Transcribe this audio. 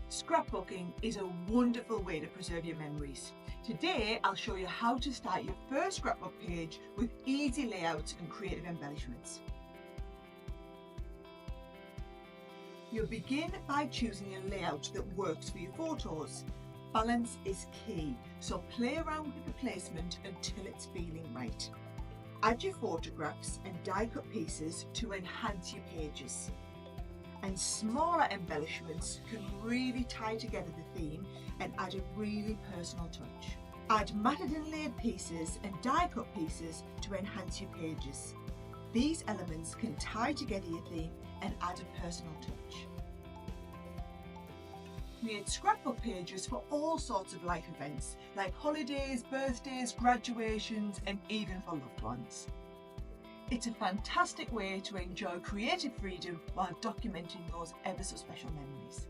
Scrapbooking is a wonderful way to preserve your memories. Today I'll show you how to start your first scrapbook page with easy layouts and creative embellishments. You'll begin by choosing a layout that works for your photos. Balance is key, so play around with the placement until it's feeling right. Add your photographs and die-cut pieces to enhance your pages. And smaller embellishments can really tie together the theme and add a really personal touch. Add matted and layered pieces and die-cut pieces to enhance your pages. These elements can tie together your theme and add a personal touch. Create scrapbook pages for all sorts of life events like holidays, birthdays, graduations, and even for loved ones. It's a fantastic way to enjoy creative freedom while documenting those ever so special memories.